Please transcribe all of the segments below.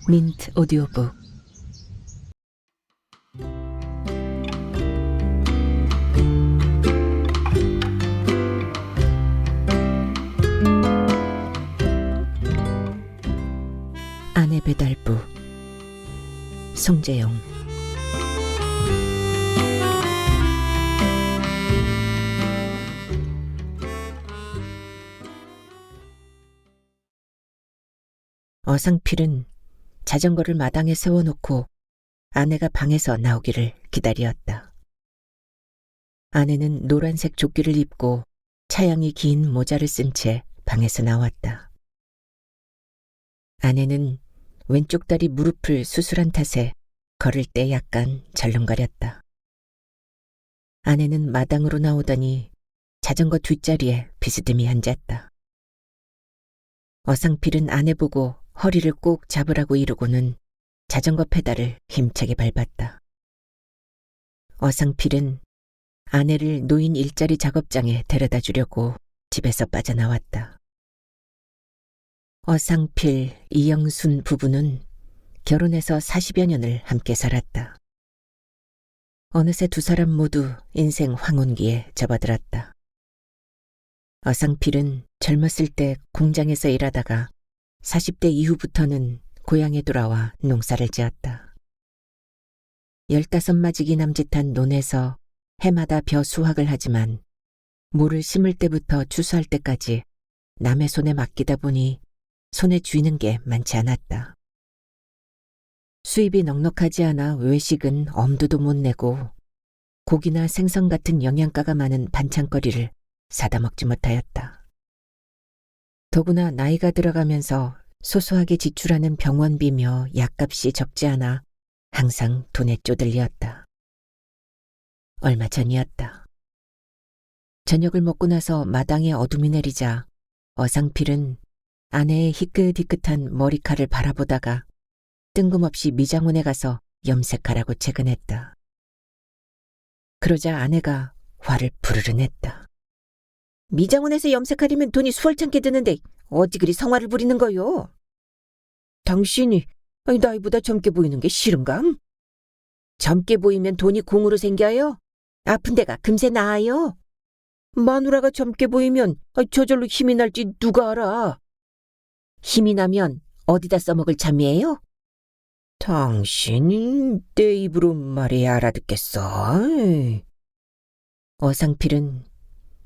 민트 오디오북. 아내 배달부. 송재용. 어상필은 자전거를 마당에 세워놓고 아내가 방에서 나오기를 기다렸다. 아내는 노란색 조끼를 입고 차양이 긴 모자를 쓴 채 방에서 나왔다. 아내는 왼쪽 다리 무릎을 수술한 탓에 걸을 때 약간 절름거렸다. 아내는 마당으로 나오더니 자전거 뒷자리에 비스듬히 앉았다. 어상필은 아내 보고 허리를 꼭 잡으라고 이러고는 자전거 페달을 힘차게 밟았다. 어상필은 아내를 노인 일자리 작업장에 데려다 주려고 집에서 빠져나왔다. 어상필, 이영순 부부는 결혼해서 40여 년을 함께 살았다. 어느새 두 사람 모두 인생 황혼기에 접어들었다. 어상필은 젊었을 때 공장에서 일하다가 40대 이후부터는 고향에 돌아와 농사를 지었다. 15마지기 남짓한 논에서 해마다 벼 수확을 하지만 모를 심을 때부터 추수할 때까지 남의 손에 맡기다 보니 손에 쥐는 게 많지 않았다. 수입이 넉넉하지 않아 외식은 엄두도 못 내고 고기나 생선 같은 영양가가 많은 반찬거리를 사다 먹지 못하였다. 더구나 나이가 들어가면서 소소하게 지출하는 병원비며 약값이 적지 않아 항상 돈에 쪼들렸다. 얼마 전이었다. 저녁을 먹고 나서 마당에 어둠이 내리자 어상필은 아내의 희끗희끗한 머리칼을 바라보다가 뜬금없이 미장원에 가서 염색하라고 채근했다. 그러자 아내가 화를 부르르 냈다. 미장원에서 염색하려면 돈이 수월찮게 드는데 어찌 그리 성화를 부리는 거요? 당신이 나이보다 젊게 보이는 게 싫은감? 젊게 보이면 돈이 공으로 생겨요? 아픈 데가 금세 나아요? 마누라가 젊게 보이면 저절로 힘이 날지 누가 알아? 힘이 나면 어디다 써먹을 참이에요? 당신이 내 입으로 말해야 알아듣겠어. 어상필은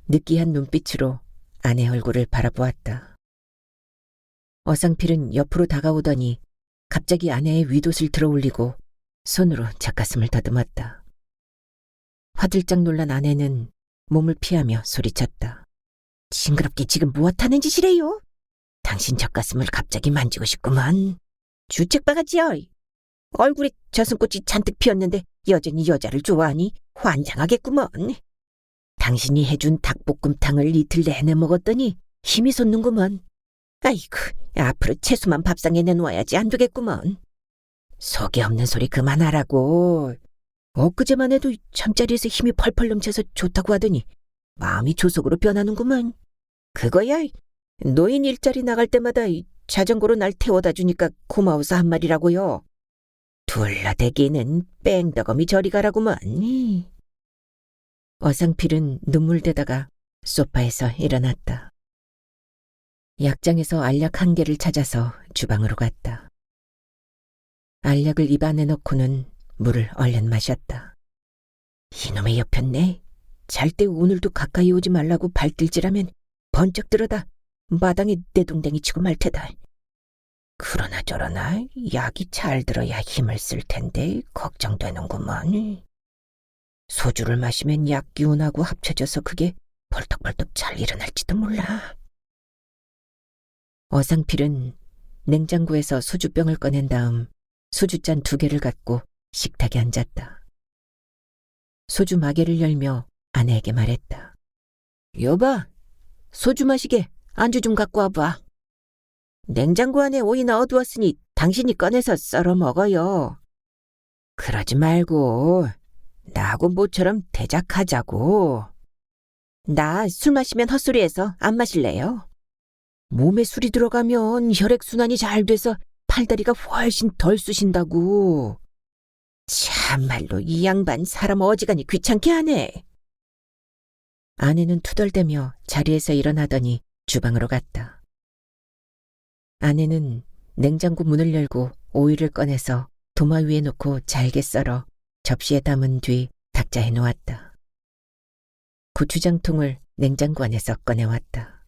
느끼한 눈빛으로 아내 얼굴을 바라보았다. 어상필은 옆으로 다가오더니 갑자기 아내의 윗옷을 들어올리고 손으로 젖가슴을 더듬었다. 화들짝 놀란 아내는 몸을 피하며 소리쳤다. 징그럽게 지금 무엇하는 짓이래요? 당신 젖가슴을 갑자기 만지고 싶구만. 주책바가지여. 얼굴에 젖은꽃이 잔뜩 피었는데 여전히 여자를 좋아하니 환장하겠구먼. 당신이 해준 닭볶음탕을 이틀 내내 먹었더니 힘이 솟는구먼. 아이고, 앞으로 채소만 밥상에 내놓아야지 안 되겠구먼. 속이 없는 소리 그만하라고. 엊그제만 해도 잠자리에서 힘이 펄펄 넘쳐서 좋다고 하더니 마음이 조속으로 변하는구먼. 그거야 노인 일자리 나갈 때마다 자전거로 날 태워다 주니까 고마워서 한 말이라고요. 둘러대기는 뺑덕어미 저리 가라구먼. 어상필은 눈물대다가 소파에서 일어났다. 약장에서 알약 한 개를 찾아서 주방으로 갔다. 알약을 입 안에 넣고는 물을 얼른 마셨다. 이놈의 여편네. 잘 때 오늘도 가까이 오지 말라고 발길질하면 번쩍 들어다 마당에 내동댕이 치고 말 테다. 그러나 저러나 약이 잘 들어야 힘을 쓸 텐데 걱정되는구먼. 소주를 마시면 약 기운하고 합쳐져서 그게 벌떡벌떡 잘 일어날지도 몰라. 어상필은 냉장고에서 소주병을 꺼낸 다음 소주잔 2개를 갖고 식탁에 앉았다. 소주 마개를 열며 아내에게 말했다. 여봐, 소주 마시게 안주 좀 갖고 와봐. 냉장고 안에 오이 넣어두었으니 당신이 꺼내서 썰어 먹어요. 그러지 말고 나하고 모처럼 대작하자고. 나 술 마시면 헛소리해서 안 마실래요? 몸에 술이 들어가면 혈액순환이 잘 돼서 팔다리가 훨씬 덜 쑤신다고. 참말로 이 양반 사람 어지간히 귀찮게 하네. 아내는 투덜대며 자리에서 일어나더니 주방으로 갔다. 아내는 냉장고 문을 열고 오이를 꺼내서 도마 위에 놓고 잘게 썰어 접시에 담은 뒤 탁자해 놓았다. 고추장통을 냉장고 안에서 꺼내왔다.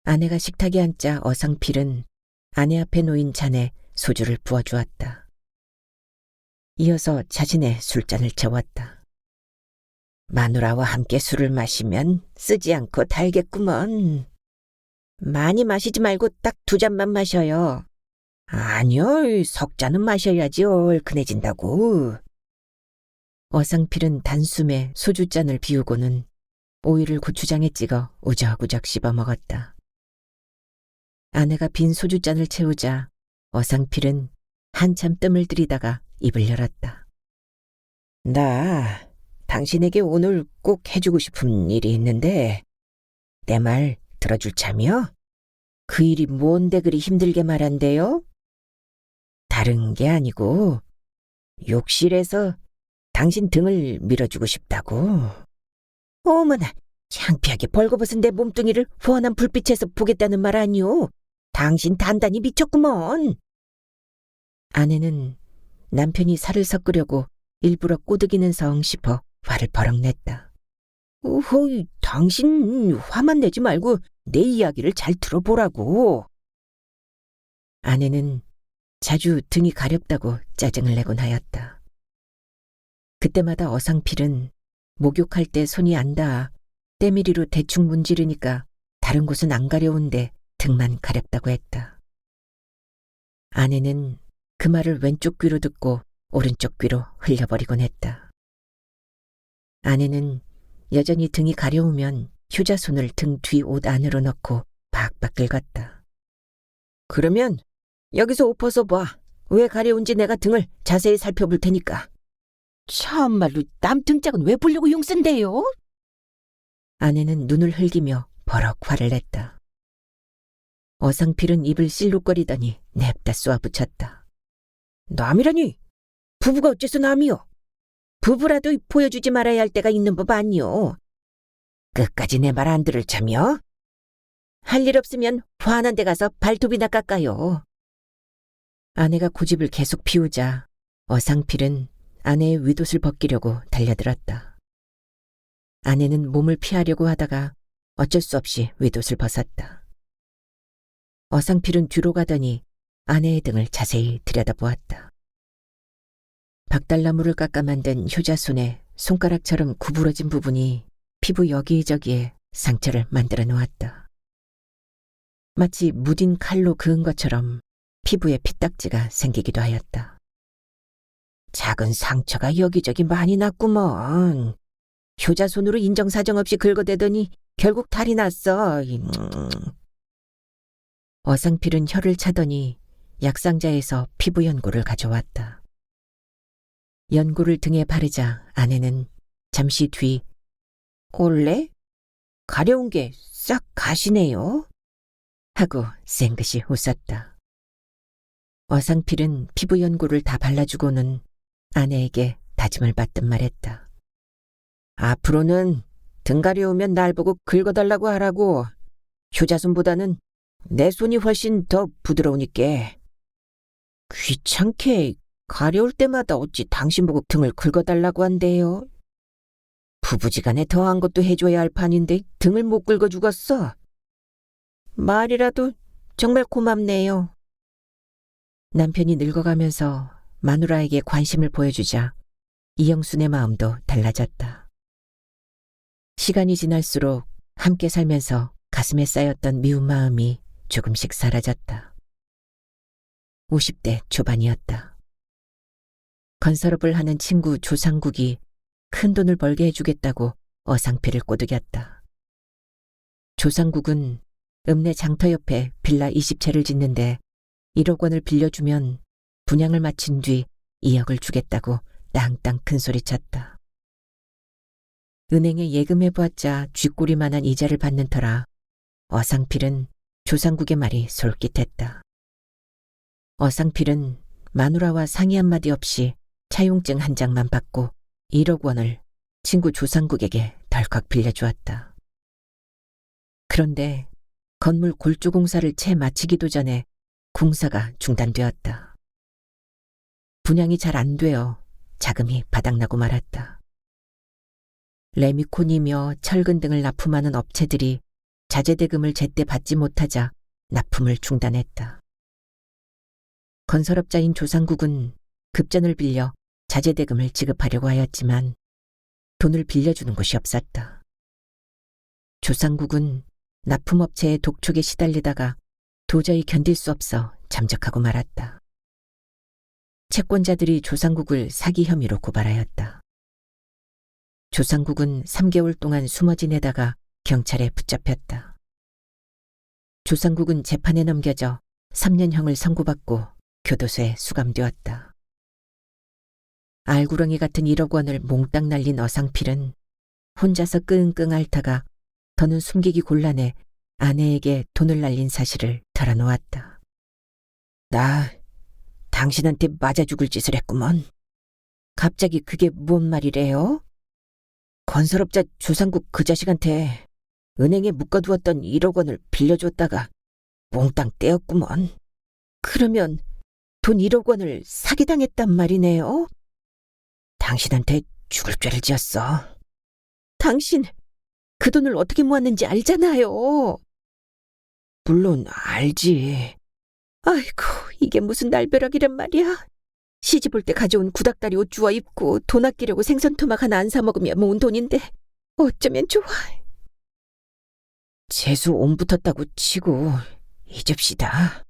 아내가 식탁에 앉자 어상필은 아내 앞에 놓인 잔에 소주를 부어주었다. 이어서 자신의 술잔을 채웠다. 마누라와 함께 술을 마시면 쓰지 않고 달겠구먼. 많이 마시지 말고 딱 2잔만 마셔요. 아니요, 석 잔은 마셔야지 얼큰해진다고. 어상필은 단숨에 소주잔을 비우고는 오이를 고추장에 찍어 우적우적 씹어 먹었다. 아내가 빈 소주잔을 채우자 어상필은 한참 뜸을 들이다가 입을 열었다. 나 당신에게 오늘 꼭 해주고 싶은 일이 있는데 내 말 들어줄 참이요? 그 일이 뭔데 그리 힘들게 말한대요? 다른 게 아니고 욕실에서 당신 등을 밀어주고 싶다고. 어머나, 창피하게 벌거벗은 내 몸뚱이를 훤한 불빛에서 보겠다는 말 아니오? 당신 단단히 미쳤구먼. 아내는 남편이 살을 섞으려고 일부러 꼬드기는 성 싶어 화를 버럭 냈다. 어허이, 당신 화만 내지 말고 내 이야기를 잘 들어보라고. 아내는 자주 등이 가렵다고 짜증을 내곤 하였다. 그때마다 어상필은 목욕할 때 손이 안 닿아 때밀이로 대충 문지르니까 다른 곳은 안 가려운데 등만 가렵다고 했다. 아내는 그 말을 왼쪽 귀로 듣고 오른쪽 귀로 흘려버리곤 했다. 아내는 여전히 등이 가려우면 효자손을 등 뒤 옷 안으로 넣고 박박 긁었다. 그러면 여기서 옷 벗어봐. 왜 가려운지 내가 등을 자세히 살펴볼 테니까. 참말로 남 등짝은 왜 보려고 용쓴대요? 아내는 눈을 흘기며 버럭 화를 냈다. 어상필은 입을 실룩거리더니 냅다 쏘아붙였다. 남이라니? 부부가 어째서 남이요? 부부라도 보여주지 말아야 할 때가 있는 법 아니오. 끝까지 내 말 안 들을 참이요? 할 일 없으면 화난 데 가서 발톱이나 깎아요. 아내가 고집을 계속 피우자 어상필은 아내의 윗옷을 벗기려고 달려들었다. 아내는 몸을 피하려고 하다가 어쩔 수 없이 윗옷을 벗었다. 어상필은 뒤로 가더니 아내의 등을 자세히 들여다보았다. 박달나무를 깎아 만든 효자손에 손가락처럼 구부러진 부분이 피부 여기저기에 상처를 만들어 놓았다. 마치 무딘 칼로 그은 것처럼 피부에 피딱지가 생기기도 하였다. 작은 상처가 여기저기 많이 났구먼. 효자손으로 인정사정 없이 긁어대더니 결국 탈이 났어. 어상필은 혀를 차더니 약상자에서 피부 연고를 가져왔다. 연고를 등에 바르자 아내는 잠시 뒤 올래? 가려운 게 싹 가시네요. 하고 쌩긋이 웃었다. 어상필은 피부 연고를 다 발라주고는 아내에게 다짐을 받듯 말했다. 앞으로는 등 가려우면 날 보고 긁어달라고 하라고. 효자손보다는 내 손이 훨씬 더 부드러우니까. 귀찮게 가려울 때마다 어찌 당신 보고 등을 긁어달라고 한대요. 부부지간에 더한 것도 해줘야 할 판인데 등을 못 긁어 죽었어. 말이라도 정말 고맙네요. 남편이 늙어가면서 마누라에게 관심을 보여주자 이영순의 마음도 달라졌다. 시간이 지날수록 함께 살면서 가슴에 쌓였던 미운 마음이 조금씩 사라졌다. 50대 초반이었다. 건설업을 하는 친구 조상국이 큰 돈을 벌게 해주겠다고 어상필을 꼬드겼다. 조상국은 읍내 장터 옆에 빌라 20채를 짓는데 1억 원을 빌려주면 분양을 마친 뒤 2억을 주겠다고 땅땅 큰소리쳤다. 은행에 예금해보았자 쥐꼬리만한 이자를 받는 터라 어상필은 조상국의 말이 솔깃했다. 어상필은 마누라와 상의 한마디 없이 차용증 한 장만 받고 1억 원을 친구 조상국에게 덜컥 빌려주었다. 그런데 건물 골조 공사를 채 마치기도 전에 공사가 중단되었다. 분양이 잘 안 되어 자금이 바닥나고 말았다. 레미콘이며 철근 등을 납품하는 업체들이 자재대금을 제때 받지 못하자 납품을 중단했다. 건설업자인 조상국은 급전을 빌려 자재대금을 지급하려고 하였지만 돈을 빌려주는 곳이 없었다. 조상국은 납품업체의 독촉에 시달리다가 도저히 견딜 수 없어 잠적하고 말았다. 채권자들이 조상국을 사기 혐의로 고발하였다. 조상국은 3개월 동안 숨어 지내다가 경찰에 붙잡혔다. 조상국은 재판에 넘겨져 3년형을 선고받고 교도소에 수감되었다. 알구렁이 같은 1억 원을 몽땅 날린 어상필은 혼자서 끙끙 앓다가 더는 숨기기 곤란해 아내에게 돈을 날린 사실을 털어놓았다. 나 당신한테 맞아 죽을 짓을 했구먼. 갑자기 그게 뭔 말이래요? 건설업자 조상국 그 자식한테 은행에 묶어두었던 1억 원을 빌려줬다가 몽땅 떼었구먼. 그러면 돈 1억 원을 사기당했단 말이네요? 당신한테 죽을 죄를 지었어. 당신 그 돈을 어떻게 모았는지 알잖아요. 물론 알지. 아이고, 이게 무슨 날벼락이란 말이야. 시집 올 때 가져온 구닥다리 옷 주워 입고 돈 아끼려고 생선토막 하나 안 사 먹으며 모은 돈인데 어쩌면 좋아. 재수 온 붙었다고 치고 잊읍시다.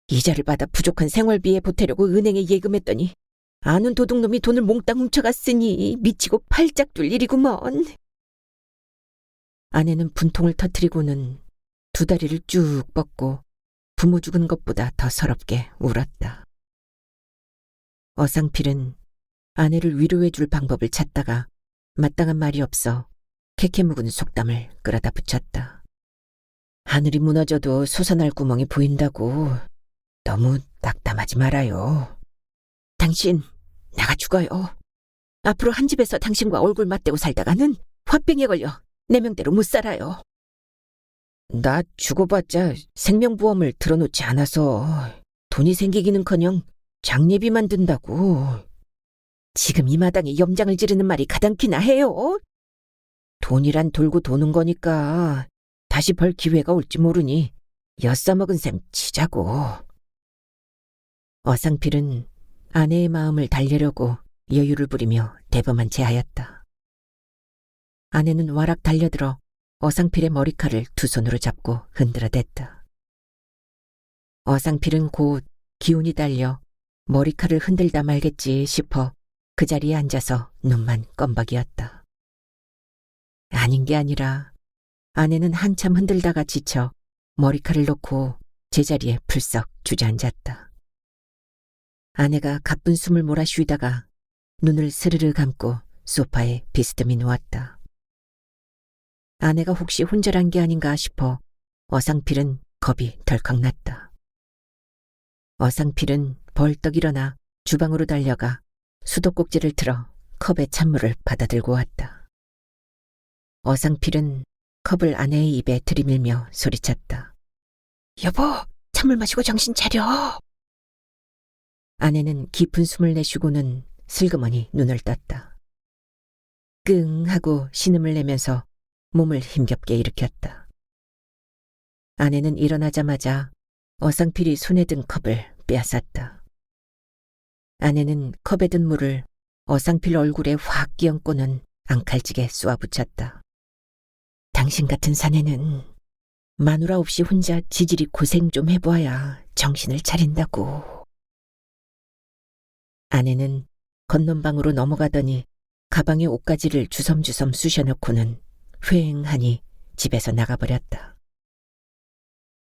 이자를 받아 부족한 생활비에 보태려고 은행에 예금했더니 아는 도둑놈이 돈을 몽땅 훔쳐갔으니 미치고 팔짝 뛸 일이구먼. 아내는 분통을 터뜨리고는 두 다리를 쭉 뻗고 부모 죽은 것보다 더 서럽게 울었다. 어상필은 아내를 위로해 줄 방법을 찾다가 마땅한 말이 없어 캐캐 묵은 속담을 끌어다 붙였다. 하늘이 무너져도 솟아날 구멍이 보인다고 너무 낙담하지 말아요. 당신 나가 죽어요. 앞으로 한 집에서 당신과 얼굴 맞대고 살다가는 화병에 걸려 내 명대로 못 살아요. 나 죽어봤자 생명보험을 들어놓지 않아서 돈이 생기기는커녕 장례비만 든다고. 지금 이 마당에 염장을 지르는 말이 가당키나 해요? 돈이란 돌고 도는 거니까 다시 벌 기회가 올지 모르니 엿싸먹은 셈 치자고. 어상필은 아내의 마음을 달래려고 여유를 부리며 대범한 체하였다. 아내는 와락 달려들어 어상필의 머리칼을 두 손으로 잡고 흔들어댔다. 어상필은 곧 기운이 달려 머리칼을 흔들다 말겠지 싶어 그 자리에 앉아서 눈만 껌박이었다. 아닌 게 아니라 아내는 한참 흔들다가 지쳐 머리칼을 놓고 제자리에 풀썩 주저앉았다. 아내가 가쁜 숨을 몰아쉬다가 눈을 스르르 감고 소파에 비스듬히 누웠다. 아내가 혹시 혼절한 게 아닌가 싶어 어상필은 겁이 덜컥 났다. 어상필은 벌떡 일어나 주방으로 달려가 수도꼭지를 틀어 컵에 찬물을 받아들고 왔다. 어상필은 컵을 아내의 입에 들이밀며 소리쳤다. 여보, 찬물 마시고 정신 차려. 아내는 깊은 숨을 내쉬고는 슬그머니 눈을 떴다. 끙 하고 신음을 내면서 몸을 힘겹게 일으켰다. 아내는 일어나자마자 어상필이 손에 든 컵을 빼앗았다. 아내는 컵에 든 물을 어상필 얼굴에 확 끼얹고는 앙칼지게 쏘아붙였다. 당신 같은 사내는 마누라 없이 혼자 지질이 고생 좀 해봐야 정신을 차린다고. 아내는 건넌방으로 넘어가더니 가방에 옷가지를 주섬주섬 쑤셔넣고는 휑하니 집에서 나가버렸다.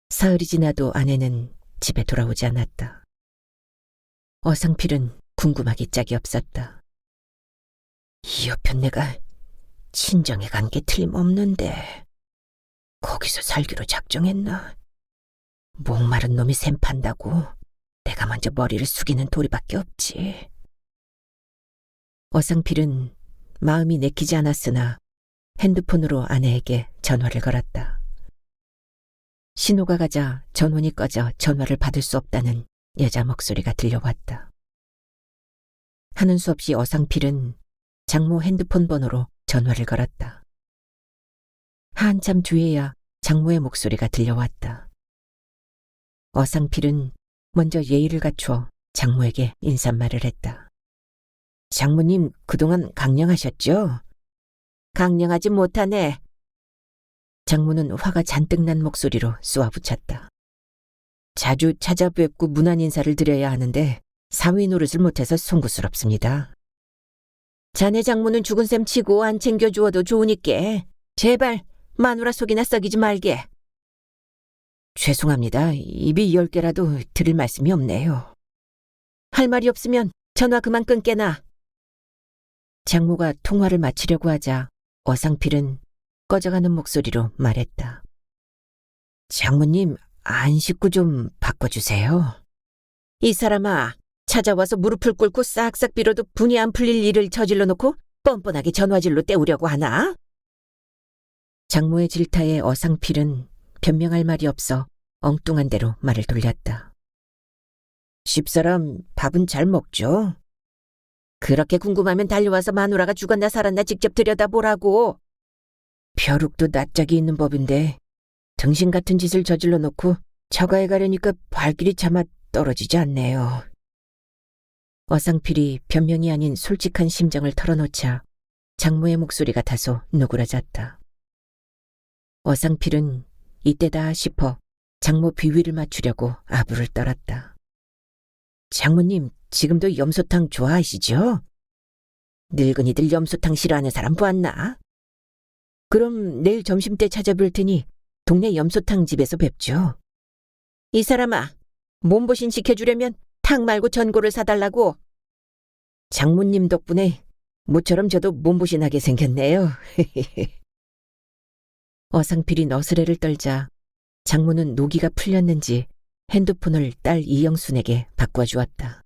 사흘이 지나도 아내는 집에 돌아오지 않았다. 어상필은 궁금하기 짝이 없었다. 이 여편 내가 친정에 간 게 틀림없는데 거기서 살기로 작정했나? 목마른 놈이 샘 판다고 내가 먼저 머리를 숙이는 도리밖에 없지. 어상필은 마음이 내키지 않았으나 핸드폰으로 아내에게 전화를 걸었다. 신호가 가자 전원이 꺼져 전화를 받을 수 없다는 여자 목소리가 들려왔다. 하는 수 없이 어상필은 장모 핸드폰 번호로 전화를 걸었다. 한참 뒤에야 장모의 목소리가 들려왔다. 어상필은 먼저 예의를 갖추어 장모에게 인사말을 했다. 장모님 그동안 강령하셨죠? 강령하지 못하네. 장모는 화가 잔뜩 난 목소리로 쏘아붙였다. 자주 찾아뵙고 문안 인사를 드려야 하는데 사위 노릇을 못해서 송구스럽습니다. 자네 장모는 죽은 셈 치고 안 챙겨주어도 좋으니께 제발 마누라 속이나 썩이지 말게. 죄송합니다. 입이 10개라도 드릴 말씀이 없네요. 할 말이 없으면 전화 그만 끊게나. 장모가 통화를 마치려고 하자 어상필은 꺼져가는 목소리로 말했다. 장모님, 안 씻고 좀 바꿔주세요. 이 사람아, 찾아와서 무릎을 꿇고 싹싹 빌어도 분이 안 풀릴 일을 저질러 놓고 뻔뻔하게 전화질로 때우려고 하나? 장모의 질타에 어상필은 변명할 말이 없어 엉뚱한 대로 말을 돌렸다. 집사람 밥은 잘 먹죠? 그렇게 궁금하면 달려와서 마누라가 죽었나 살았나 직접 들여다보라고. 벼룩도 낯짝이 있는 법인데 등신 같은 짓을 저질러 놓고 처가에 가려니까 발길이 차마 떨어지지 않네요. 어상필이 변명이 아닌 솔직한 심정을 털어놓자 장모의 목소리가 다소 누그러졌다. 어상필은 이때다 싶어 장모 비위를 맞추려고 아부를 떨었다. 장모님, 지금도 염소탕 좋아하시죠? 늙은이들 염소탕 싫어하는 사람 보았나? 그럼 내일 점심때 찾아뵐 테니 동네 염소탕 집에서 뵙죠. 이 사람아, 몸보신 시켜주려면 탕 말고 전골을 사달라고. 장모님 덕분에 모처럼 저도 몸보신하게 생겼네요. 어상필이 너스레를 떨자 장모는 노기가 풀렸는지 핸드폰을 딸 이영순에게 바꿔주었다.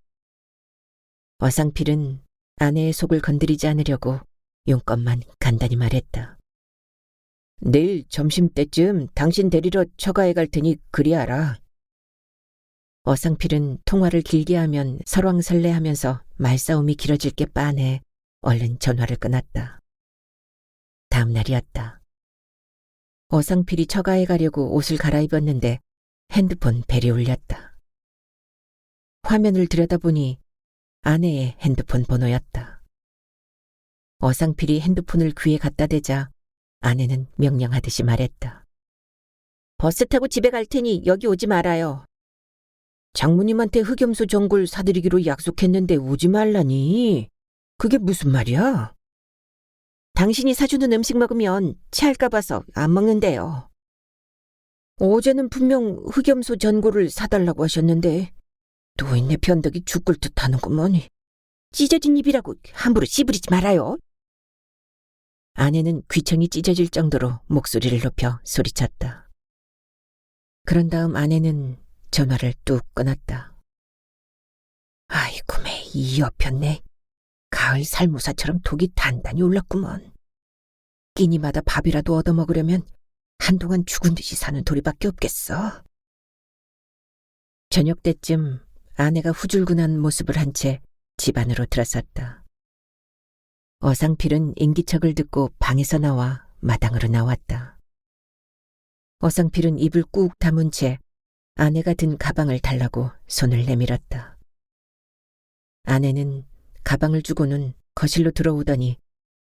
어상필은 아내의 속을 건드리지 않으려고 용건만 간단히 말했다. 내일 점심때쯤 당신 데리러 처가에 갈 테니 그리 알아. 어상필은 통화를 길게 하면 설왕설래하면서 말싸움이 길어질 게 빤해 얼른 전화를 끊었다. 다음 날이었다. 어상필이 처가에 가려고 옷을 갈아입었는데 핸드폰 벨이 울렸다. 화면을 들여다보니 아내의 핸드폰 번호였다. 어상필이 핸드폰을 귀에 갖다 대자 아내는 명령하듯이 말했다. 버스 타고 집에 갈 테니 여기 오지 말아요. 장모님한테 흑염소 전골 사드리기로 약속했는데 오지 말라니. 그게 무슨 말이야? 당신이 사주는 음식 먹으면 체할까 봐서 안 먹는데요. 어제는 분명 흑염소 전골을 사달라고 하셨는데 노인네 변덕이 죽을 듯 하는구먼. 찢어진 입이라고 함부로 씨부리지 말아요. 아내는 귀청이 찢어질 정도로 목소리를 높여 소리쳤다. 그런 다음 아내는 전화를 뚝 끊었다. 아이고 매 이 여편네. 가을 살모사처럼 독이 단단히 올랐구먼. 끼니마다 밥이라도 얻어먹으려면 한동안 죽은 듯이 사는 도리밖에 없겠어. 저녁 때쯤 아내가 후줄근한 모습을 한 채 집 안으로 들어섰다. 어상필은 인기척을 듣고 방에서 나와 마당으로 나왔다. 어상필은 입을 꾹 다문 채 아내가 든 가방을 달라고 손을 내밀었다. 아내는 가방을 주고는 거실로 들어오더니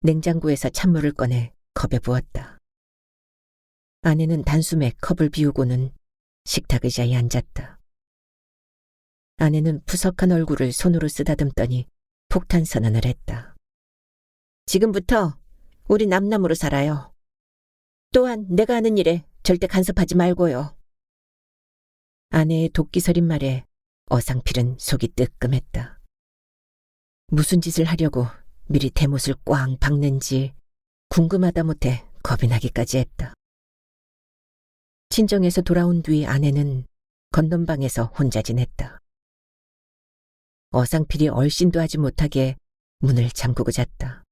냉장고에서 찬물을 꺼내 컵에 부었다. 아내는 단숨에 컵을 비우고는 식탁 의자에 앉았다. 아내는 푸석한 얼굴을 손으로 쓰다듬더니 폭탄 선언을 했다. 지금부터 우리 남남으로 살아요. 또한 내가 하는 일에 절대 간섭하지 말고요. 아내의 도끼서린 말에 어상필은 속이 뜨끔했다. 무슨 짓을 하려고 미리 대못을 꽝 박는지 궁금하다 못해 겁이 나기까지 했다. 친정에서 돌아온 뒤 아내는 건넌방에서 혼자 지냈다. 어상필이 얼씬도 하지 못하게 문을 잠그고 잤다.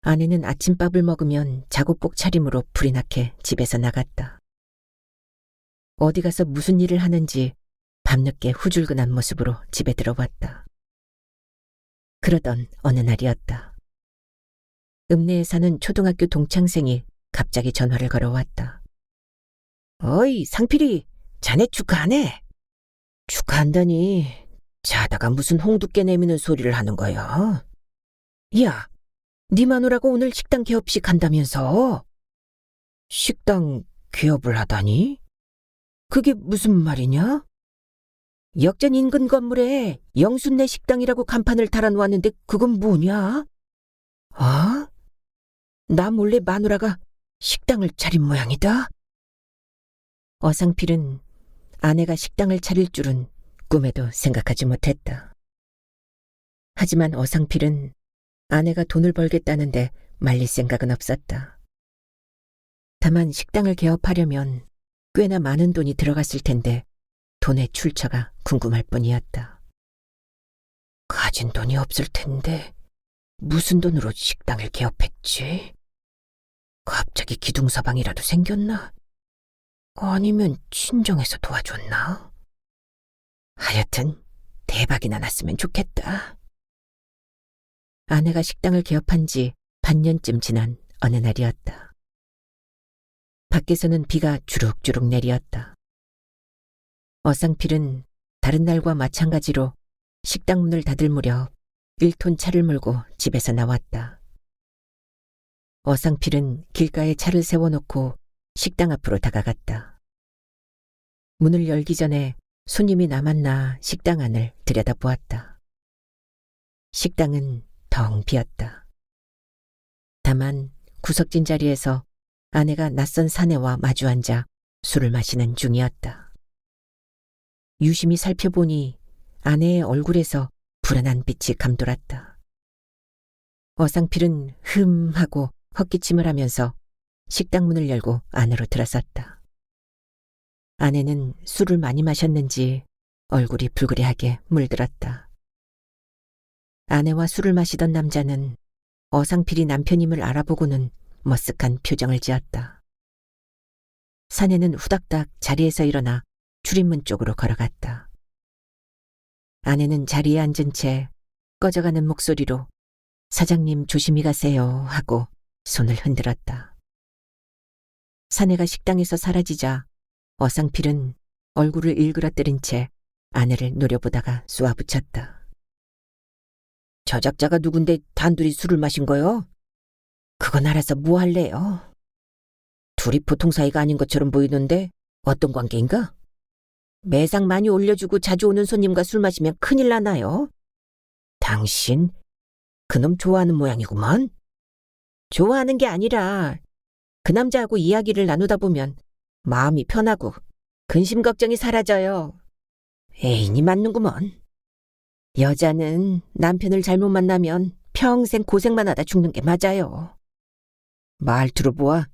아내는 아침밥을 먹으면 작업복 차림으로 불이 나게 집에서 나갔다. 어디 가서 무슨 일을 하는지 밤늦게 후줄근한 모습으로 집에 들어왔다. 그러던 어느 날이었다. 읍내에 사는 초등학교 동창생이 갑자기 전화를 걸어왔다. 어이, 상필이, 자네 축하하네. 축하한다니, 자다가 무슨 홍두깨 내미는 소리를 하는 거야? 야, 네 마누라가 오늘 식당 개업식 한다면서? 식당 개업을 하다니? 그게 무슨 말이냐? 역전 인근 건물에 영순네 식당이라고 간판을 달아놓았는데 그건 뭐냐? 아? 나 몰래 마누라가 식당을 차린 모양이다? 어상필은 아내가 식당을 차릴 줄은 꿈에도 생각하지 못했다. 하지만 어상필은 아내가 돈을 벌겠다는데 말릴 생각은 없었다. 다만 식당을 개업하려면 꽤나 많은 돈이 들어갔을 텐데 돈의 출처가 궁금할 뿐이었다. 가진 돈이 없을 텐데 무슨 돈으로 식당을 개업했지? 갑자기 기둥서방이라도 생겼나? 아니면 친정에서 도와줬나? 하여튼 대박이나 났으면 좋겠다. 아내가 식당을 개업한 지 반년쯤 지난 어느 날이었다. 밖에서는 비가 주룩주룩 내리었다. 어상필은 다른 날과 마찬가지로 식당 문을 닫을 무렵 1톤 차를 몰고 집에서 나왔다. 어상필은 길가에 차를 세워놓고 식당 앞으로 다가갔다. 문을 열기 전에 손님이 남았나 식당 안을 들여다보았다. 식당은 텅 비었다. 다만 구석진 자리에서 아내가 낯선 사내와 마주 앉아 술을 마시는 중이었다. 유심히 살펴보니 아내의 얼굴에서 불안한 빛이 감돌았다. 어상필은 흠 하고 헛기침을 하면서 식당 문을 열고 안으로 들어섰다. 아내는 술을 많이 마셨는지 얼굴이 불그레하게 물들었다. 아내와 술을 마시던 남자는 어상필이 남편임을 알아보고는 머쓱한 표정을 지었다. 사내는 후닥닥 자리에서 일어나 출입문 쪽으로 걸어갔다. 아내는 자리에 앉은 채 꺼져가는 목소리로 사장님 조심히 가세요 하고 손을 흔들었다. 사내가 식당에서 사라지자 어상필은 얼굴을 일그러뜨린 채 아내를 노려보다가 쏘아붙였다. 저작자가 누군데 단둘이 술을 마신 거요? 그건 알아서 뭐 할래요? 둘이 보통 사이가 아닌 것처럼 보이는데 어떤 관계인가? 매상 많이 올려주고 자주 오는 손님과 술 마시면 큰일 나나요? 당신 그놈 좋아하는 모양이구만. 좋아하는 게 아니라 그 남자하고 이야기를 나누다 보면 마음이 편하고 근심 걱정이 사라져요. 애인이 맞는구먼. 여자는 남편을 잘못 만나면 평생 고생만 하다 죽는 게 맞아요. 말투로 보아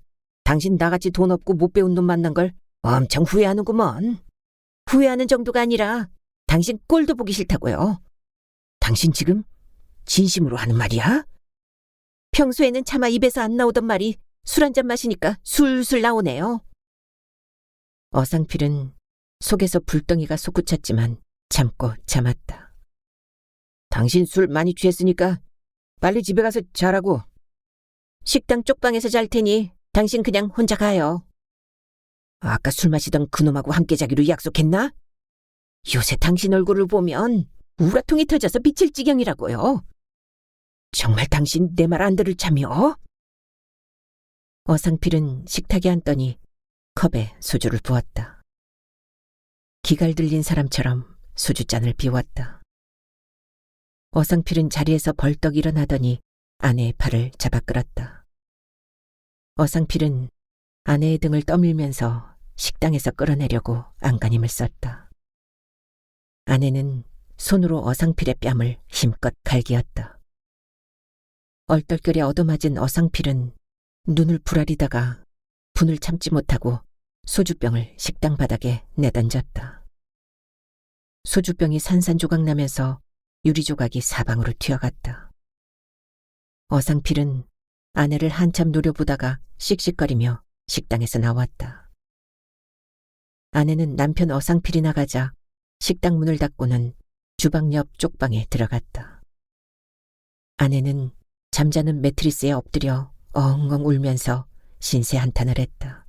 당신 나같이 돈 없고 못 배운 놈 만난 걸 엄청 후회하는구먼. 후회하는 정도가 아니라 당신 꼴도 보기 싫다고요. 당신 지금 진심으로 하는 말이야? 평소에는 차마 입에서 안 나오던 말이 술 한잔 마시니까 술술 나오네요. 어상필은 속에서 불덩이가 솟구쳤지만 참고 참았다. 당신 술 많이 취했으니까 빨리 집에 가서 자라고. 식당 쪽방에서 잘 테니 당신 그냥 혼자 가요. 아까 술 마시던 그놈하고 함께 자기로 약속했나? 요새 당신 얼굴을 보면 우라통이 터져서 미칠 지경이라고요. 정말 당신 내 말 안 들을 참여? 어상필은 식탁에 앉더니 컵에 소주를 부었다. 기갈 들린 사람처럼 소주잔을 비웠다. 어상필은 자리에서 벌떡 일어나더니 아내의 팔을 잡아 끌었다. 어상필은 아내의 등을 떠밀면서 식당에서 끌어내려고 안간힘을 썼다. 아내는 손으로 어상필의 뺨을 힘껏 갈기었다. 얼떨결에 얻어맞은 어상필은 눈을 부라리다가 분을 참지 못하고 소주병을 식당 바닥에 내던졌다. 소주병이 산산조각 나면서 유리조각이 사방으로 튀어갔다. 어상필은 아내를 한참 노려보다가 씩씩거리며 식당에서 나왔다. 아내는 남편 어상필이 나가자 식당 문을 닫고는 주방 옆 쪽방에 들어갔다. 아내는 잠자는 매트리스에 엎드려 엉엉 울면서 신세 한탄을 했다.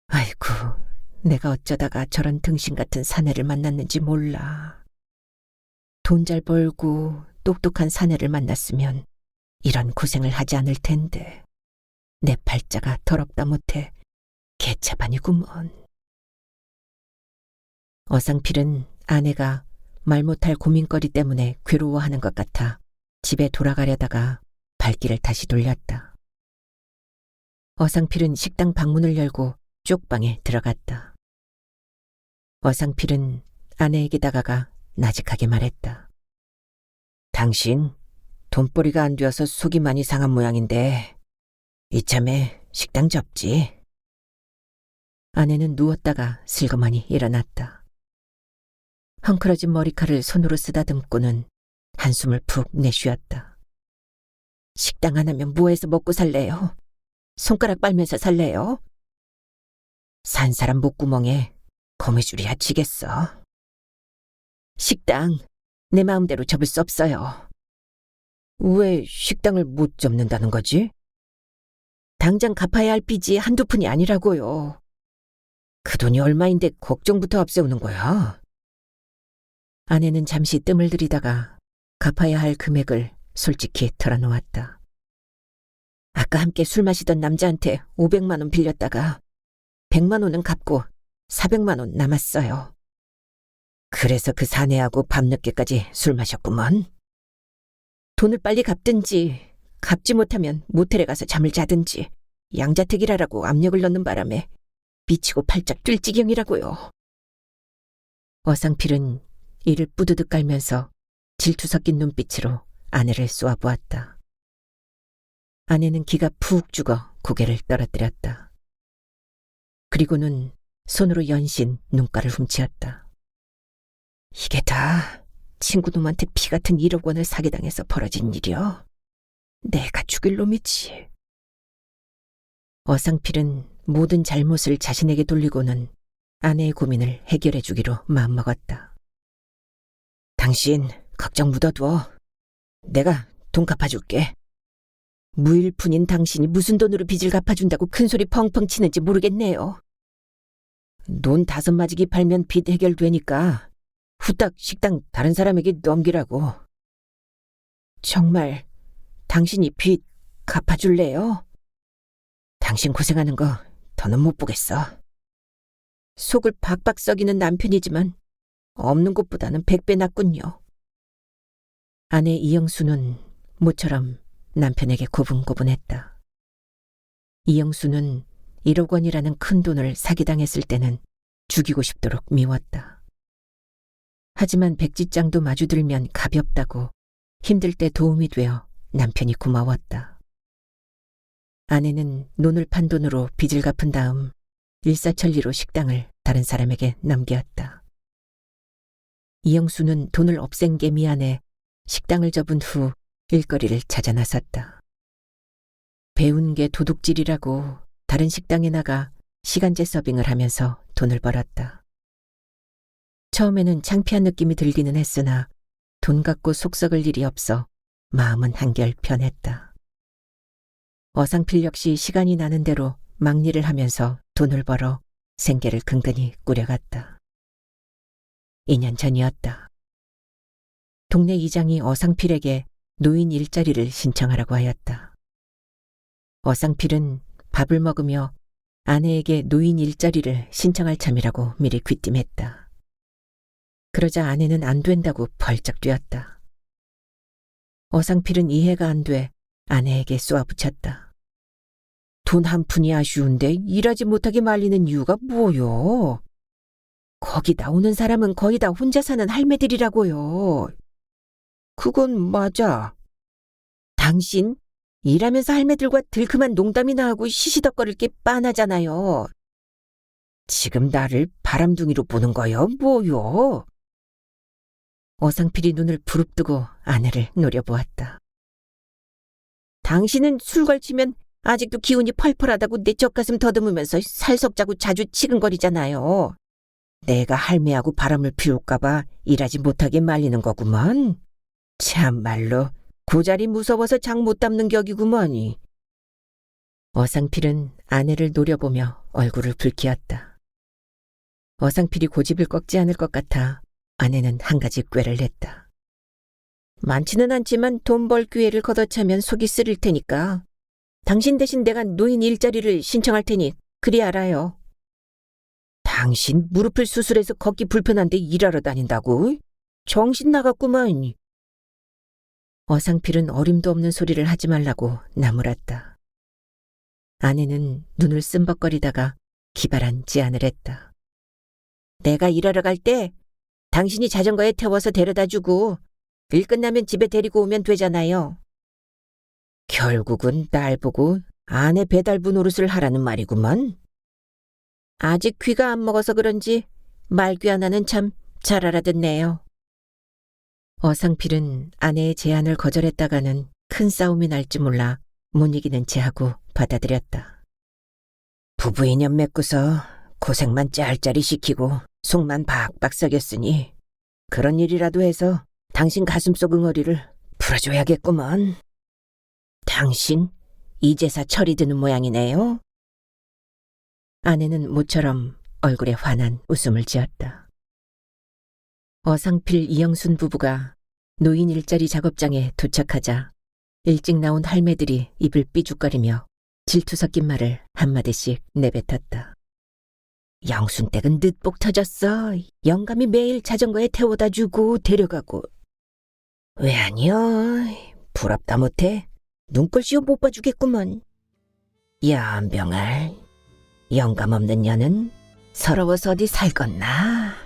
아이고, 내가 어쩌다가 저런 등신 같은 사내를 만났는지 몰라. 돈 잘 벌고 똑똑한 사내를 만났으면 이런 고생을 하지 않을 텐데 내 팔자가 더럽다 못해 개차반이구먼. 어상필은 아내가 말 못할 고민거리 때문에 괴로워하는 것 같아 집에 돌아가려다가 발길을 다시 돌렸다. 어상필은 식당 방문을 열고 쪽방에 들어갔다. 어상필은 아내에게 다가가 나직하게 말했다. 당신 돈벌이가 안 되어서 속이 많이 상한 모양인데 이참에 식당 접지. 아내는 누웠다가 슬그머니 일어났다. 헝클어진 머리칼을 손으로 쓰다듬고는 한숨을 푹 내쉬었다. 식당 안 하면 뭐해서 먹고 살래요? 손가락 빨면서 살래요? 산 사람 목구멍에 거미줄이 하치겠어. 식당 내 마음대로 접을 수 없어요. 왜 식당을 못 접는다는 거지? 당장 갚아야 할 빚이 한두 푼이 아니라고요. 그 돈이 얼마인데 걱정부터 앞세우는 거야? 아내는 잠시 뜸을 들이다가 갚아야 할 금액을 솔직히 털어놓았다. 아까 함께 술 마시던 남자한테 500만 원 빌렸다가 100만 원은 갚고 400만 원 남았어요. 그래서 그 사내하고 밤늦게까지 술 마셨구먼. 돈을 빨리 갚든지 갚지 못하면 모텔에 가서 잠을 자든지 양자택일하라고 압력을 넣는 바람에 미치고 팔짝 뛸 지경이라고요. 어상필은 이를 뿌드득 깔면서 질투 섞인 눈빛으로 아내를 쏘아보았다. 아내는 기가 푹 죽어 고개를 떨어뜨렸다. 그리고는 손으로 연신 눈가를 훔치었다. 이게 다 친구놈한테 피 같은 1억 원을 사기당해서 벌어진 일이여. 내가 죽일 놈이지. 어상필은 모든 잘못을 자신에게 돌리고는 아내의 고민을 해결해 주기로 마음먹었다. 당신 걱정 묻어둬. 내가 돈 갚아줄게. 무일푼인 당신이 무슨 돈으로 빚을 갚아준다고 큰소리 펑펑 치는지 모르겠네요. 논 5마지기 팔면 빚 해결되니까 후딱 식당 다른 사람에게 넘기라고. 정말 당신이 빚 갚아줄래요? 당신 고생하는 거 더는 못 보겠어. 속을 박박 썩이는 남편이지만 없는 것보다는 100배 낫군요. 아내 이영수는 모처럼 남편에게 고분고분했다. 이영수는 1억 원이라는 큰 돈을 사기당했을 때는 죽이고 싶도록 미웠다. 하지만 백지장도 마주들면 가볍다고 힘들 때 도움이 되어 남편이 고마웠다. 아내는 논을 판 돈으로 빚을 갚은 다음 일사천리로 식당을 다른 사람에게 넘겼다. 이영수는 돈을 없앤 게 미안해 식당을 접은 후 일거리를 찾아 나섰다. 배운 게 도둑질이라고 다른 식당에 나가 시간제 서빙을 하면서 돈을 벌었다. 처음에는 창피한 느낌이 들기는 했으나 돈 갖고 속 썩을 일이 없어 마음은 한결 편했다. 어상필 역시 시간이 나는 대로 막일을 하면서 돈을 벌어 생계를 근근히 꾸려갔다. 2년 전이었다. 동네 이장이 어상필에게 노인 일자리를 신청하라고 하였다. 어상필은 밥을 먹으며 아내에게 노인 일자리를 신청할 참이라고 미리 귀띔했다. 그러자 아내는 안 된다고 벌쩍 뛰었다. 어상필은 이해가 안 돼 아내에게 쏘아붙였다. 돈 한 푼이 아쉬운데 일하지 못하게 말리는 이유가 뭐요? 거기 나오는 사람은 거의 다 혼자 사는 할매들이라고요. 그건 맞아. 당신 일하면서 할매들과 들그만 농담이나 하고 시시덕거릴 게 빤하잖아요. 지금 나를 바람둥이로 보는 거요? 뭐요? 어상필이 눈을 부릅뜨고 아내를 노려보았다. 당신은 술 걸치면 아직도 기운이 펄펄하다고 내 젖가슴 더듬으면서 살석자고 자주 치근거리잖아요. 내가 할매하고 바람을 피울까봐 일하지 못하게 말리는 거구먼. 참말로 고자리 무서워서 장 못 담는 격이구먼이. 어상필은 아내를 노려보며 얼굴을 붉히었다. 어상필이 고집을 꺾지 않을 것 같아 아내는 한 가지 꾀를 냈다. 많지는 않지만 돈 벌 기회를 걷어차면 속이 쓰릴 테니까 당신 대신 내가 노인 일자리를 신청할 테니 그리 알아요. 당신 무릎을 수술해서 걷기 불편한데 일하러 다닌다고? 정신 나갔구만. 어상필은 어림도 없는 소리를 하지 말라고 나무랐다. 아내는 눈을 쓴벅거리다가 기발한 제안을 했다. 내가 일하러 갈 때 당신이 자전거에 태워서 데려다주고 일 끝나면 집에 데리고 오면 되잖아요. 결국은 날 보고 아내 배달부 노릇을 하라는 말이구먼. 아직 귀가 안 먹어서 그런지 말귀 하나는 참 잘 알아듣네요. 어상필은 아내의 제안을 거절했다가는 큰 싸움이 날지 몰라 못 이기는 체하고 받아들였다. 부부 인연 맺고서 고생만 짤짤이 시키고 속만 박박 썩였으니 그런 일이라도 해서 당신 가슴속 응어리를 풀어줘야겠구먼. 당신 이제사 철이 드는 모양이네요. 아내는 모처럼 얼굴에 환한 웃음을 지었다. 어상필 이영순 부부가 노인 일자리 작업장에 도착하자 일찍 나온 할매들이 입을 삐죽거리며 질투 섞인 말을 한마디씩 내뱉었다. 영순댁은 늦복 터졌어. 영감이 매일 자전거에 태워다 주고 데려가고. 왜 아니여. 부럽다 못해 눈꼴씨어 못 봐주겠구먼. 연병알, 영감 없는 년은 서러워서 어디 살겄나.